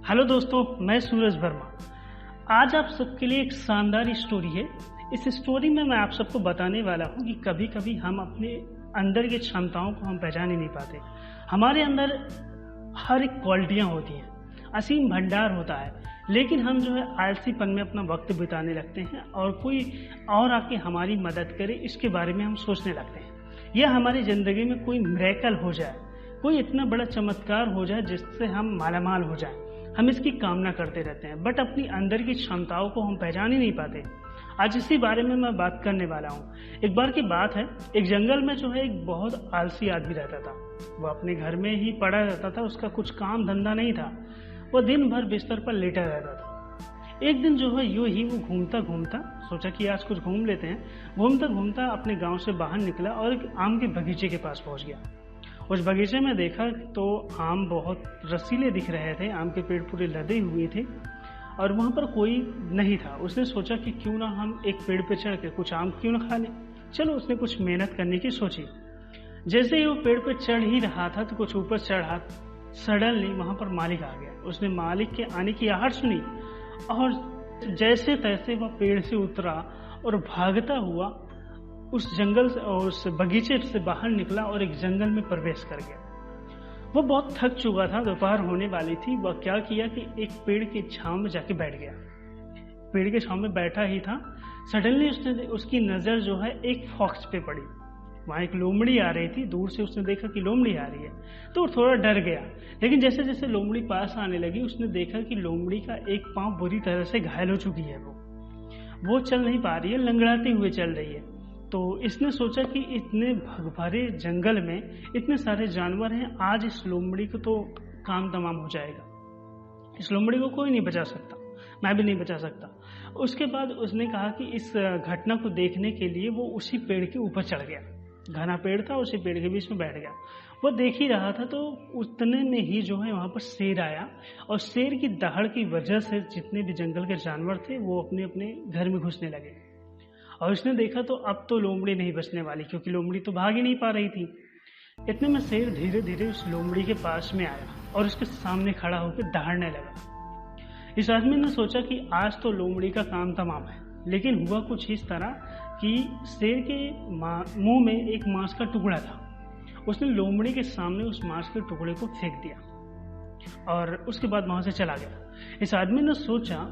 Hello दोस्तों, मैं सूरज वर्मा। आज आप सबके लिए एक शानदार स्टोरी है। इस स्टोरी में मैं आप सबको बताने वाला हूँ कि कभी कभी हम अपने अंदर की क्षमताओं को हम पहचान ही नहीं पाते। हमारे अंदर हर एक क्वालिटियाँ होती हैं, असीम भंडार होता है, लेकिन हम जो है आलसीपन में अपना वक्त बिताने लगते हैं और कोई और आके हमारी मदद करे इसके बारे में हम सोचने लगते हैं। यह हमारी ज़िंदगी में कोई मिरेकल हो जाए, कोई इतना बड़ा चमत्कार हो जाए जिससे हम मालामाल हो जाएं। हम इसकी कामना करते रहते हैं, बट अपनी अंदर की क्षमताओं को हम पहचान ही नहीं पाते। आज इसी बारे में मैं बात करने वाला हूँ। एक बार की बात है, एक जंगल में जो है एक बहुत आलसी आदमी रहता था। वो अपने घर में ही पड़ा रहता था, उसका कुछ काम धंधा नहीं था। वो दिन भर बिस्तर पर लेटा रहता था। एक दिन जो है यूं ही वो घूमता घूमता सोचा कि आज कुछ घूम लेते हैं। घूमता घूमता अपने गांव से बाहर निकला और एक आम के बगीचे के पास पहुंच गया। उस बगीचे में देखा तो आम बहुत रसीले दिख रहे थे, आम के पेड़ पूरे लदे हुए थे और वहाँ पर कोई नहीं था। उसने सोचा कि क्यों ना हम एक पेड़ पे चढ़ के कुछ आम क्यों ना खा लें। चलो, उसने कुछ मेहनत करने की सोची। जैसे ही वो पेड़ पे चढ़ ही रहा था तो कुछ ऊपर चढ़ा, सडनली वहाँ पर मालिक आ गया। उसने मालिक के आने की आहट सुनी और जैसे तैसे वह पेड़ से उतरा और भागता हुआ उस जंगल से और उस बगीचे से बाहर निकला और एक जंगल में प्रवेश कर गया। वो बहुत थक चुका था, दोपहर होने वाली थी। वह क्या किया कि एक पेड़ की छांव में जाके बैठ गया। पेड़ के छांव में बैठा ही था, सडनली उसकी नज़र जो है एक फॉक्स पे पड़ी। वहाँ एक लोमड़ी आ रही थी। दूर से उसने देखा कि लोमड़ी आ रही है तो थोड़ा डर गया, लेकिन जैसे जैसे लोमड़ी पास आने लगी उसने देखा कि लोमड़ी का एक पाँव बुरी तरह से घायल हो चुकी है। वो चल नहीं पा रही है, लंगड़ाती हुए चल रही है। तो इसने सोचा कि इतने भरे जंगल में इतने सारे जानवर हैं, आज इस लोमड़ी को तो काम तमाम हो जाएगा। इस लोमड़ी को कोई नहीं बचा सकता, मैं भी नहीं बचा सकता। उसके बाद उसने कहा कि इस घटना को देखने के लिए वो उसी पेड़ के ऊपर चढ़ गया। घना पेड़ था, उसी पेड़ के बीच में बैठ गया। वो देख ही रहा था तो उतने में ही जो है वहाँ पर शेर आया और शेर की दहाड़ की वजह से जितने भी जंगल के जानवर थे वो अपने अपने घर में घुसने लगे। और उसने देखा तो अब तो लोमड़ी नहीं बचने वाली, क्योंकि लोमड़ी तो भाग ही नहीं पा रही थी। इतने में शेर धीरे धीरे उस लोमड़ी के पास में आया और उसके सामने खड़ा होकर दहाड़ने लगा। इस आदमी ने सोचा कि आज तो लोमड़ी का काम तमाम है, लेकिन हुआ कुछ इस तरह कि शेर के मुंह में एक मांस का टुकड़ा था। उसने लोमड़ी के सामने उस मांस के टुकड़े को फेंक दिया और उसके बाद वहां से चला गया। इस आदमी ने सोचा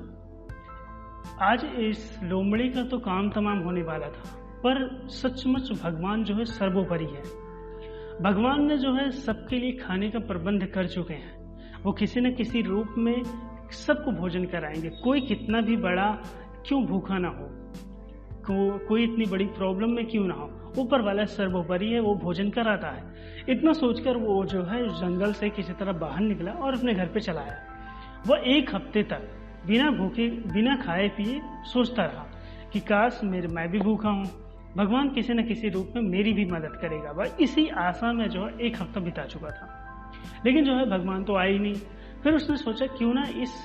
आज इस लोमड़ी का तो काम तमाम होने वाला था, पर सचमुच भगवान जो है सर्वोपरि है। भगवान ने जो है सबके लिए खाने का प्रबंध कर चुके हैं। वो किसी न किसी रूप में सबको भोजन कराएंगे। कोई कितना भी बड़ा क्यों भूखा ना हो, कोई इतनी बड़ी प्रॉब्लम में क्यों ना हो, ऊपर वाला सर्वोपरि है, वो भोजन कराता है। इतना सोचकर वो जो है जंगल से किसी तरह बाहर निकला और अपने घर पे चला आया। वह एक हफ्ते तक बिना भूखे बिना खाए पिए सोचता रहा कि काश मैं भी भूखा हूँ, भगवान किसी न किसी रूप में मेरी भी मदद करेगा। वह इसी आशा में जो है एक हफ्ता बिता चुका था, लेकिन जो है भगवान तो आए ही नहीं। फिर उसने सोचा क्यों ना इस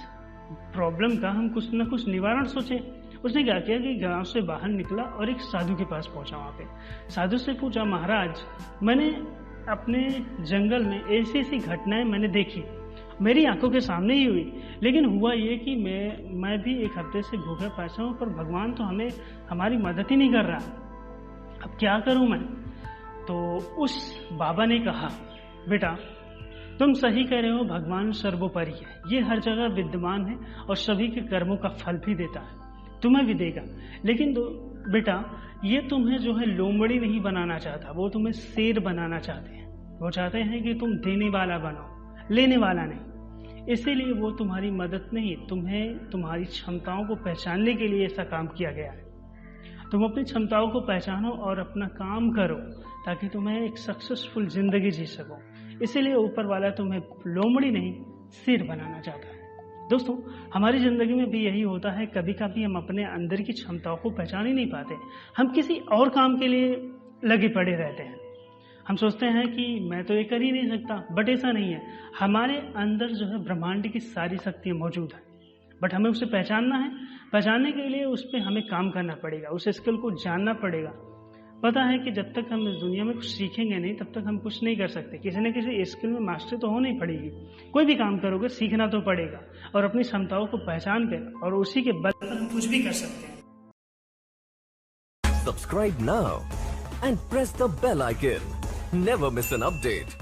प्रॉब्लम का हम कुछ न कुछ निवारण सोचे। उसने क्या किया कि गांव से बाहर निकला और एक साधु के पास पहुंचा। वहाँ पे साधु से पूछा, महाराज मैंने अपने जंगल में ऐसी ऐसी घटनाएं मैंने देखी, मेरी आंखों के सामने ही हुई, लेकिन हुआ ये कि मैं भी एक हफ्ते से भूखा पैसा हूँ, पर भगवान तो हमारी मदद ही नहीं कर रहा। अब क्या करूँ मैं? तो उस बाबा ने कहा, बेटा तुम सही कह रहे हो, भगवान सर्वोपरि है, ये हर जगह विद्यमान है और सभी के कर्मों का फल भी देता है, तुम्हें भी देगा। लेकिन बेटा ये तुम्हें जो है लोमड़ी नहीं बनाना चाहता, वो तुम्हें शेर बनाना चाहते हैं। वो चाहते हैं कि तुम देने वाला बनो, लेने वाला नहीं। इसीलिए वो तुम्हारी मदद नहीं, तुम्हें तुम्हारी क्षमताओं को पहचानने के लिए ऐसा काम किया गया है। तुम अपनी क्षमताओं को पहचानो और अपना काम करो ताकि तुम्हें एक सक्सेसफुल जिंदगी जी सको। इसीलिए ऊपर वाला तुम्हें लोमड़ी नहीं शेर बनाना चाहता है। दोस्तों, हमारी ज़िंदगी में भी यही होता है। कभी कभी हम अपने अंदर की क्षमताओं को पहचान ही नहीं पाते। हम किसी और काम के लिए लगे पड़े रहते हैं। हम सोचते हैं कि मैं तो ये कर ही नहीं सकता, बट ऐसा नहीं है। हमारे अंदर जो है ब्रह्मांड की सारी शक्तियाँ मौजूद हैं, बट हमें उसे पहचानना है। पहचानने के लिए उस पर हमें काम करना पड़ेगा, उस स्किल को जानना पड़ेगा। पता है कि जब तक हम इस दुनिया में कुछ सीखेंगे नहीं तब तक हम कुछ नहीं कर सकते। किसी न किसी स्किल में मास्टरी तो होनी पड़ेगी। कोई भी काम करोगे सीखना तो पड़ेगा और अपनी क्षमताओं को पहचान कर और उसी के बल पर हम कुछ भी कर सकते हैं। Subscribe now and press the bell icon. Never miss an update.